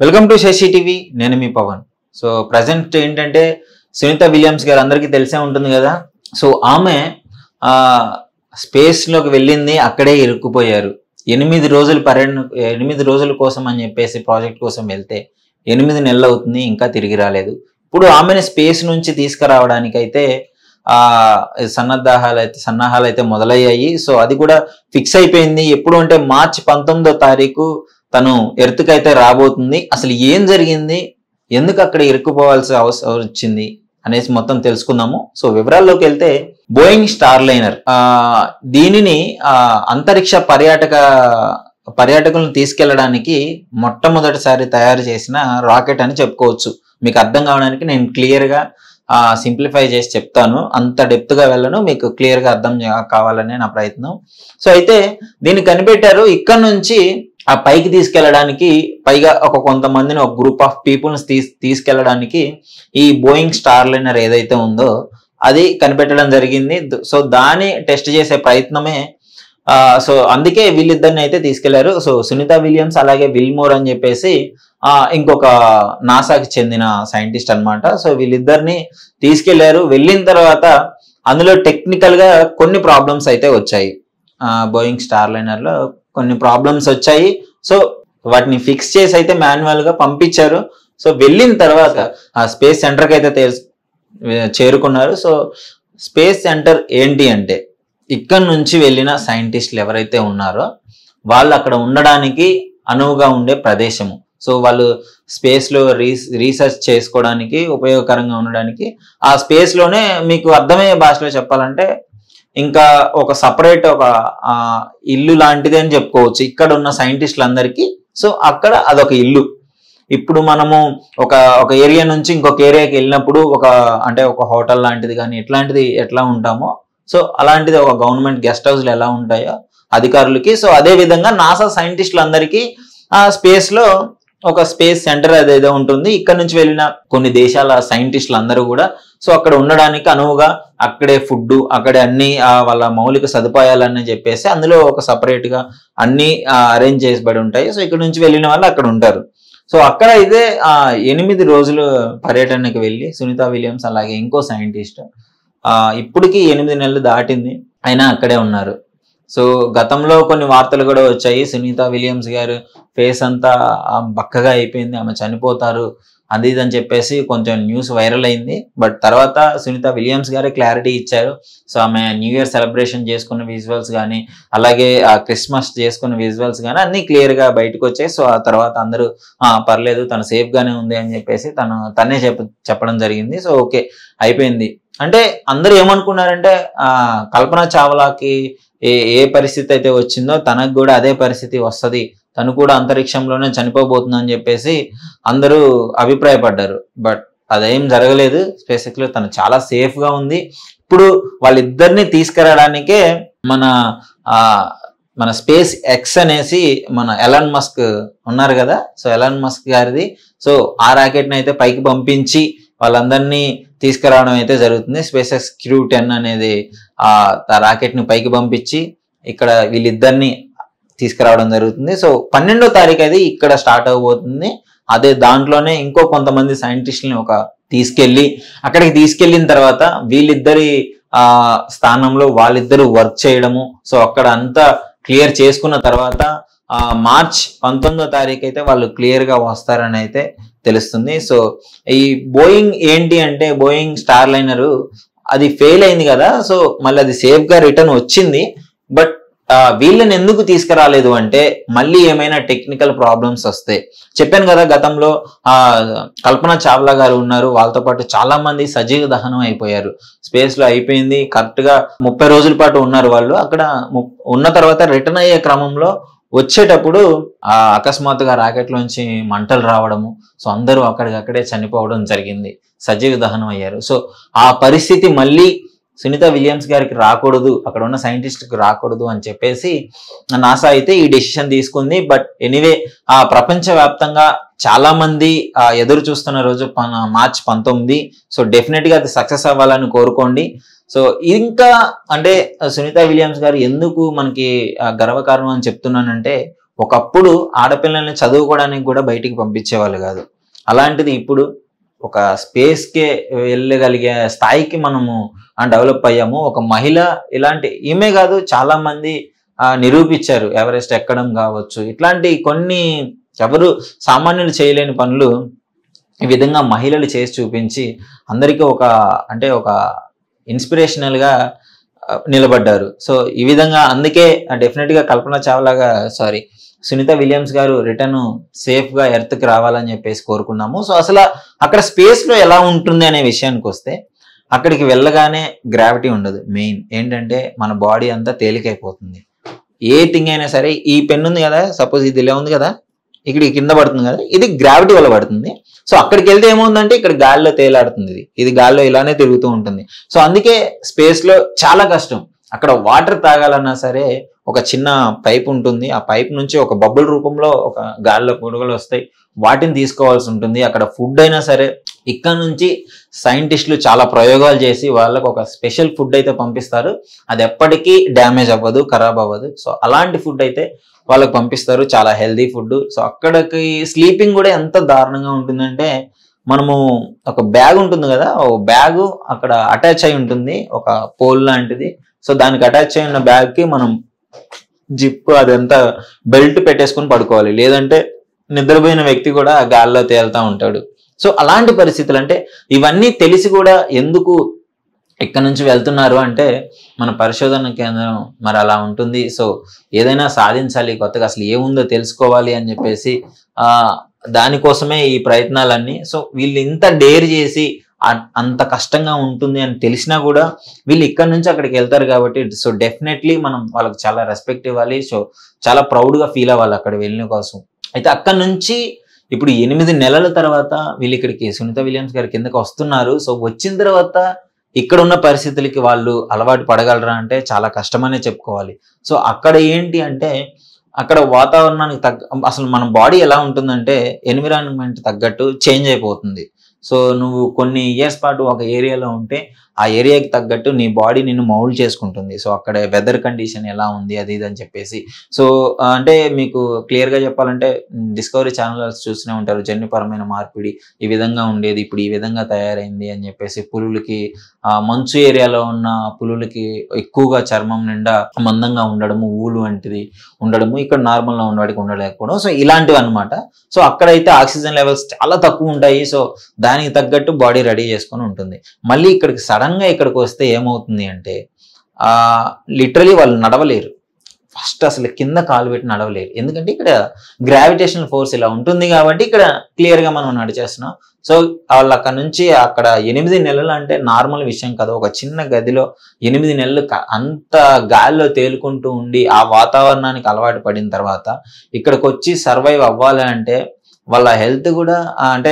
Welcome to Shashi TV. నేను మీ Pawan. So present ఏంటంటే Sunitha Williams గారు అందరికీ తెలిసే ఉంటుంది కదా. సో ఆమె స్పేస్లోకి వెళ్ళింది, అక్కడే ఇరుక్కుపోయారు. 8 రోజులు 8 రోజుల కోసం అని చెప్పేసి ప్రాజెక్ట్ కోసం వెళ్తే 8 నెలలు అవుతుంది, ఇంకా తిరిగి రాలేదు. ఇప్పుడు ఆమెను స్పేస్ నుంచి తీసుకురావడానికైతే సన్నాహాలు అయితే మొదలయ్యాయి. సో అది కూడా ఫిక్స్ అయిపోయింది. ఎప్పుడు అంటే మార్చి 19వ తారీఖు తను ఎర్త్కి అయితే రాబోతుంది. అసలు ఏం జరిగింది, ఎందుకు అక్కడ ఇరుక్కుపోవాల్సి అవసరం వచ్చింది అనేసి మొత్తం తెలుసుకుందాము. సో వివరాల్లోకి వెళ్తే బోయింగ్ స్టార్ లైనర్ దీనిని అంతరిక్ష పర్యాటకులను తీసుకెళ్లడానికి మొట్టమొదటిసారి తయారు చేసిన రాకెట్ అని చెప్పుకోవచ్చు. మీకు అర్థం కావడానికి నేను క్లియర్గా సింప్లిఫై చేసి చెప్తాను. అంత డెప్త్గా వెళ్ళను, మీకు క్లియర్గా అర్థం కావాలనే నా ప్రయత్నం. సో అయితే దీన్ని కనిపెట్టారు. ఇక్కడ నుంచి ఆ పైకి తీసుకెళ్లడానికి, పైగా కొంతమందిని ఒక గ్రూప్ ఆఫ్ పీపుల్స్ తీసుకెళ్లడానికి ఈ బోయింగ్ స్టార్ లైనర్ ఏదైతే ఉందో అది కనిపెట్టడం జరిగింది. సో దాన్ని టెస్ట్ చేసే ప్రయత్నమే. సో అందుకే వీళ్ళిద్దరిని అయితే తీసుకెళ్లారు. సో సునీత విలియమ్స్ అలాగే విల్మోర్ అని చెప్పేసి ఇంకొక నాసాకి చెందిన సైంటిస్ట్ అనమాట. సో వీళ్ళిద్దరిని తీసుకెళ్లారు. వెళ్ళిన తర్వాత అందులో టెక్నికల్ గా కొన్ని ప్రాబ్లమ్స్ అయితే వచ్చాయి. బోయింగ్ స్టార్ లైనర్ లో కొన్ని ప్రాబ్లమ్స్ వచ్చాయి. సో వాటిని ఫిక్స్ చేసి అయితే మాన్యువల్ గా పంపించారు. సో వెళ్ళిన తర్వాత ఆ స్పేస్ సెంటర్కి అయితే చేరుకున్నారు. సో స్పేస్ సెంటర్ ఏంటి అంటే ఇక్కడ నుంచి వెళ్ళిన సైంటిస్టులు ఎవరైతే ఉన్నారో వాళ్ళు అక్కడ ఉండడానికి అనువుగా ఉండే ప్రదేశము. సో వాళ్ళు స్పేస్లో రీసెర్చ్ చేసుకోవడానికి ఉపయోగకరంగా ఉండడానికి ఆ స్పేస్లోనే, మీకు అర్థమయ్యే భాషలో చెప్పాలంటే ఇంకా ఒక సపరేట్ ఒక ఇల్లు లాంటిది అని చెప్పుకోవచ్చు ఇక్కడ ఉన్న సైంటిస్టులందరికీ. సో అక్కడ అదొక ఇల్లు. ఇప్పుడు మనము ఒక ఏరియా నుంచి ఇంకొక ఏరియాకి వెళ్ళినప్పుడు ఒక హోటల్ లాంటిది కానీ ఇట్లాంటిది ఎట్లా ఉంటామో, సో అలాంటిది ఒక గవర్నమెంట్ గెస్ట్ హౌస్లు ఎలా ఉంటాయో అధికారులకి, సో అదే విధంగా నాసా సైంటిస్టులందరికీ ఆ స్పేస్లో ఒక స్పేస్ సెంటర్ అదేదో ఉంటుంది. ఇక్కడ నుంచి వెళ్ళిన కొన్ని దేశాల సైంటిస్టులు అందరూ కూడా సో అక్కడ ఉండడానికి అనువుగా అక్కడే ఫుడ్, అక్కడే అన్ని వాళ్ళ మౌలిక సదుపాయాలన్నీ చెప్పేసి అందులో ఒక సపరేట్గా అన్ని అరేంజ్ చేసిబడి ఉంటాయి. సో ఇక్కడ నుంచి వెళ్ళిన వాళ్ళు అక్కడ ఉంటారు. సో అక్కడ అయితే 8 రోజులు పర్యటనకు వెళ్ళి సునీత విలియమ్స్ అలాగే ఇంకో సైంటిస్ట్ ఇప్పటికీ 8 నెలలు దాటింది, అయినా అక్కడే ఉన్నారు. సో గతంలో కొన్ని వార్తలు కూడా వచ్చాయి, సునీత విలియమ్స్ గారు ఫేస్ అంతా బక్కగా అయిపోయింది, ఆమె చనిపోతారు అది ఇది అని చెప్పేసి కొంచెం న్యూస్ వైరల్ అయింది. బట్ తర్వాత సునీత విలియమ్స్ గారే క్లారిటీ ఇచ్చారు. సో ఆమె న్యూ ఇయర్ సెలబ్రేషన్ చేసుకున్న విజువల్స్ కానీ అలాగే క్రిస్మస్ చేసుకున్న విజువల్స్ కానీ అన్నీ క్లియర్గా బయటకు వచ్చాయి. సో ఆ తర్వాత అందరూ పర్లేదు తను సేఫ్గానే ఉంది అని చెప్పేసి తనే చెప్పడం జరిగింది. సో ఓకే అయిపోయింది అంటే అందరూ ఏమనుకున్నారంటే కల్పన చావ్లాకి ఏ పరిస్థితి అయితే వచ్చిందో తనకు కూడా అదే పరిస్థితి వస్తుంది, తను కూడా అంతరిక్షంలోనే చనిపోబోతుందని చెప్పేసి అందరూ అభిప్రాయపడ్డారు. బట్ అదేం జరగలేదు. స్పేసిక్లో తను చాలా సేఫ్గా ఉంది. ఇప్పుడు వాళ్ళిద్దరిని తీసుకురావడానికే మన స్పేస్ ఎక్స్ అనేసి మన ఎలాన్ మస్క్ ఉన్నారు కదా, సో ఎలాన్ మస్క్ గారిది. సో ఆ రాకెట్ని అయితే పైకి పంపించి వాళ్ళందరినీ తీసుకురావడం అయితే జరుగుతుంది. స్పేస్ ఎక్స్ క్రూ 10 అనేది ఆ రాకెట్ని పైకి పంపించి ఇక్కడ వీళ్ళిద్దరిని తీసుకురావడం జరుగుతుంది. సో 12వ తారీఖు అది ఇక్కడ స్టార్ట్ అవబోతుంది. అదే దాంట్లోనే ఇంకో కొంతమంది సైంటిస్టులని అక్కడికి తీసుకెళ్ళిన తర్వాత వీళ్ళిద్దరి స్థానంలో వాళ్ళిద్దరూ వర్క్ చేయడము. సో అక్కడ అంతా క్లియర్ చేసుకున్న తర్వాత మార్చ్ 19వ తారీఖు అయితే వాళ్ళు క్లియర్గా వస్తారని అయితే తెలుస్తుంది. సో ఈ బోయింగ్ ఏంటి అంటే బోయింగ్ స్టార్ లైనరు అది ఫెయిల్ అయింది కదా, సో మళ్ళీ అది సేఫ్గా రిటర్న్ వచ్చింది. బట్ వీళ్ళని ఎందుకు తీసుకురాలేదు అంటే మళ్ళీ ఏమైనా టెక్నికల్ ప్రాబ్లమ్స్ వస్తాయి. చెప్పాను కదా గతంలో కల్పన చావ్లా గారు ఉన్నారు, వాళ్ళతో పాటు చాలా మంది సజీవ దహనం అయిపోయారు. స్పేస్లో అయిపోయింది. కరెక్ట్గా 30 రోజుల పాటు ఉన్నారు వాళ్ళు. అక్కడ ఉన్న తర్వాత రిటర్న్ అయ్యే క్రమంలో వచ్చేటప్పుడు అకస్మాత్తుగా రాకెట్లోంచి మంటలు రావడము, సో అందరూ అక్కడికక్కడే చనిపోవడం జరిగింది, సజీవ దహనం అయ్యారు. సో ఆ పరిస్థితి మళ్ళీ సునీత విలియమ్స్ గారికి రాకూడదు, అక్కడ ఉన్న సైంటిస్ట్కి రాకూడదు అని చెప్పేసి నాసా అయితే ఈ డెసిషన్ తీసుకుంది. బట్ ఎనీవే ప్రపంచవ్యాప్తంగా చాలా మంది ఎదురు చూస్తున్న రోజు మార్చ్ 19. సో డెఫినెట్గా అది సక్సెస్ అవ్వాలని కోరుకోండి. సో ఇంకా అంటే సునీత విలియమ్స్ గారు ఎందుకు మనకి గర్వకారణం అని చెప్తున్నానంటే ఒకప్పుడు ఆడపిల్లల్ని చదువుకోవడానికి కూడా బయటికి పంపించేవాళ్ళు కాదు. అలాంటిది ఇప్పుడు ఒక స్పేస్కే వెళ్ళగలిగే స్థాయికి మనము డెవలప్ అయ్యాము. ఒక మహిళ ఇలాంటి ఈమె కాదు, చాలా మంది నిరూపించారు. ఎవరెస్ట్ ఎక్కడం కావచ్చు, ఇట్లాంటి కొన్ని ఎవరు సామాన్యులు చేయలేని పనులు ఈ విధంగా మహిళలు చేసి చూపించి అందరికీ ఒక ఇన్స్పిరేషనల్గా నిలబడ్డారు. సో ఈ విధంగా అందుకే డెఫినెట్గా కల్పన చావ్లాగా సునీత విలియమ్స్ గారు రిటర్న్ సేఫ్గా ఎర్త్కి రావాలని చెప్పేసి కోరుకున్నాము. సో అసలు అక్కడ స్పేస్లో ఎలా ఉంటుంది అనే విషయానికి వస్తే, అక్కడికి వెళ్ళగానే గ్రావిటీ ఉండదు. మెయిన్ ఏంటంటే మన బాడీ అంతా తేలికైపోతుంది. ఏ థింగ్ అయినా సరే, ఈ పెన్ ఉంది కదా, సపోజ్ ఇది ఇలా ఉంది కదా, ఇక్కడ కింద పడుతుంది కదా, ఇది గ్రావిటీ వల్ల పడుతుంది. సో అక్కడికి వెళ్తే ఏముందంటే ఇక్కడ గాలిలో తేలాడుతుంది, ఇది గాలిలో ఇలానే తిరుగుతూ ఉంటుంది. సో అందుకే స్పేస్లో చాలా కష్టం. అక్కడ వాటర్ తాగాలన్నా సరే ఒక చిన్న పైప్ ఉంటుంది, ఆ పైప్ నుంచి ఒక బబుల్ రూపంలో ఒక గాలిలో పొడుగులు వస్తాయి, వాటిని తీసుకోవాల్సి ఉంటుంది. అక్కడ ఫుడ్ అయినా సరే ఇక్కడ నుంచి సైంటిస్టులు చాలా ప్రయోగాలు చేసి వాళ్ళకు ఒక స్పెషల్ ఫుడ్ అయితే పంపిస్తారు. అది ఎప్పటికీ డ్యామేజ్ అవ్వదు, ఖరాబ్ అవ్వదు. సో అలాంటి ఫుడ్ అయితే వాళ్ళకి పంపిస్తారు, చాలా హెల్దీ ఫుడ్. సో అక్కడికి స్లీపింగ్ కూడా ఎంత దారుణంగా ఉంటుందంటే, మనము ఒక బ్యాగ్ ఉంటుంది కదా, ఓ బ్యాగ్ అక్కడ అటాచ్ అయి ఉంటుంది, ఒక పోల్ లాంటిది. సో దానికి అటాచ్ అయిన బ్యాగ్కి మనం జిప్ అదంతా బెల్ట్ పెట్టేసుకొని పడుకోవాలి, లేదంటే నిద్రపోయిన వ్యక్తి కూడా గాల్లో తేలుతూ ఉంటాడు. సో అలాంటి పరిస్థితులు, అంటే ఇవన్నీ తెలిసి కూడా ఎందుకు ఇక్కడ నుంచి వెళ్తున్నారు అంటే, మన పరిశోధన కేంద్రం మరి అలా ఉంటుంది. సో ఏదైనా సాధించాలి, కొత్తగా అసలు ఏముందో తెలుసుకోవాలి అని చెప్పేసి దానికోసమే ఈ ప్రయత్నాలన్నీ. సో వీళ్ళు ఇంత డేర్ చేసి అంత కష్టంగా ఉంటుంది అని తెలిసినా కూడా వీళ్ళు ఇక్కడ నుంచి అక్కడికి వెళ్తారు కాబట్టి, సో డెఫినెట్లీ మనం వాళ్ళకి చాలా రెస్పెక్ట్ ఇవ్వాలి. సో చాలా ప్రౌడ్గా ఫీల్ అవ్వాలి అక్కడ వెళ్ళిన కోసం. అయితే అక్కడ నుంచి ఇప్పుడు 8 నెలల తర్వాత వీళ్ళు ఇక్కడికి సునీత విలియమ్స్ గారి కిందకి వస్తున్నారు. సో వచ్చిన తర్వాత ఇక్కడ ఉన్న పరిస్థితులకి వాళ్ళు అలవాటు పడగలరా అంటే చాలా కష్టమనే చెప్పుకోవాలి. సో అక్కడ ఏంటి అంటే, అక్కడ వాతావరణానికి అసలు మన బాడీ ఎలా ఉంటుందంటే ఎన్విరాన్మెంట్ తగ్గట్టు చేంజ్ అయిపోతుంది. సో నువ్వు కొన్ని ఇయర్స్ పాటు ఒక ఏరియాలో ఉంటే ఆ ఏరియాకి తగ్గట్టు నీ బాడీ నిన్ను మౌల్డ్ చేసుకుంటుంది. సో అక్కడ వెదర్ కండిషన్ ఎలా ఉంది అది ఇది అని చెప్పేసి. సో అంటే మీకు క్లియర్గా చెప్పాలంటే డిస్కవరీ ఛానల్స్ చూస్తూనే ఉంటారు, జన్యుపరమైన మార్పిడి ఈ విధంగా ఉండేది, ఇప్పుడు ఈ విధంగా తయారైంది అని చెప్పేసి. పులులకి మంచు ఏరియాలో ఉన్న పులులకి ఎక్కువగా చర్మం నిండా మందంగా ఉండడము, ఊలు వంటిది ఉండడము, ఇక్కడ నార్మల్గా ఉన్నవాడికి ఉండలేకపోవడం. సో ఇలాంటివి అనమాట. సో అక్కడైతే ఆక్సిజన్ లెవెల్స్ చాలా తక్కువ ఉంటాయి. సో దానికి తగ్గట్టు బాడీ రెడీ చేసుకొని ఉంటుంది. మళ్ళీ ఇక్కడికి సడన్గా ఇక్కడికి వస్తే ఏమవుతుంది అంటే, లిటరలీ వాళ్ళు నడవలేరు. ఫస్ట్ అసలు కింద కాలు పెట్టి నడవలేరు, ఎందుకంటే ఇక్కడ గ్రావిటేషనల్ ఫోర్స్ ఇలా ఉంటుంది కాబట్టి ఇక్కడ క్లియర్గా మనం నడిచేస్తున్నాం. సో వాళ్ళు అక్కడ నుంచి అక్కడ 8 నెలలు అంటే నార్మల్ విషయం కదా. ఒక చిన్న గదిలో 8 నెలలు అంత గాలిలో తేలుకుంటూ ఉండి ఆ వాతావరణానికి అలవాటు పడిన తర్వాత ఇక్కడికి వచ్చి సర్వైవ్ అవ్వాలి అంటే వాళ్ళ హెల్త్ కూడా అంటే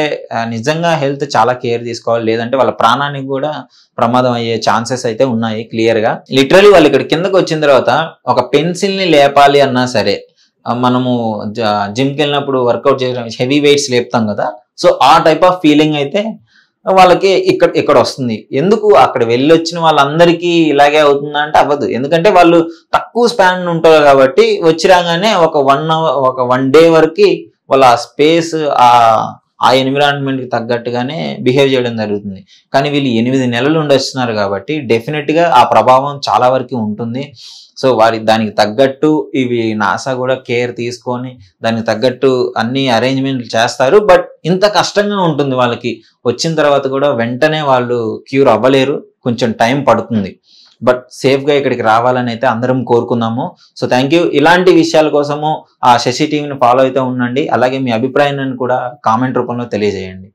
నిజంగా హెల్త్ చాలా కేర్ తీసుకోవాలి, లేదంటే వాళ్ళ ప్రాణానికి కూడా ప్రమాదం అయ్యే ఛాన్సెస్ అయితే ఉన్నాయి క్లియర్గా. లిటరలీ వాళ్ళు ఇక్కడ కిందకు వచ్చిన తర్వాత ఒక పెన్సిల్ని లేపాలి అన్నా సరే, మనము జిమ్కి వెళ్ళినప్పుడు వర్కౌట్ చేయడం హెవీ వెయిట్స్ లేపుతాం కదా, సో ఆ టైప్ ఆఫ్ ఫీలింగ్ అయితే వాళ్ళకి ఇక్కడ వస్తుంది. ఎందుకు అక్కడ వెళ్ళొచ్చిన వాళ్ళందరికీ ఇలాగే అవుతుందా అంటే అవ్వదు, ఎందుకంటే వాళ్ళు తక్కువ స్పాన్ ఉంటారు కాబట్టి వచ్చి రాగానే ఒక 1 డే వరకు వాళ్ళ స్పేస్ ఆ ఎన్విరాన్మెంట్కి తగ్గట్టుగానే బిహేవ్ చేయడం జరుగుతుంది. కానీ వీళ్ళు 8 నెలలు ఉండొస్తున్నారు కాబట్టి డెఫినెట్గా ఆ ప్రభావం చాలా వరకు ఉంటుంది. సో దానికి తగ్గట్టు ఇవి నాసా కూడా కేర్ తీసుకొని దానికి తగ్గట్టు అన్ని అరేంజ్మెంట్లు చేస్తారు. బట్ ఇంత కష్టంగా ఉంటుంది వాళ్ళకి. వచ్చిన తర్వాత కూడా వెంటనే వాళ్ళు క్యూర్ అవ్వలేరు, కొంచెం టైం పడుతుంది. బట్ సేఫ్గా ఇక్కడికి రావాలని అయితే అందరం కోరుకుందాము. So thank you. ఇలాంటి విషయాల కోసము ఆ శశి టీవీని ఫాలో అయితే ఉండండి. అలాగే మీ అభిప్రాయాన్ని కూడా కామెంట్ రూపంలో తెలియజేయండి.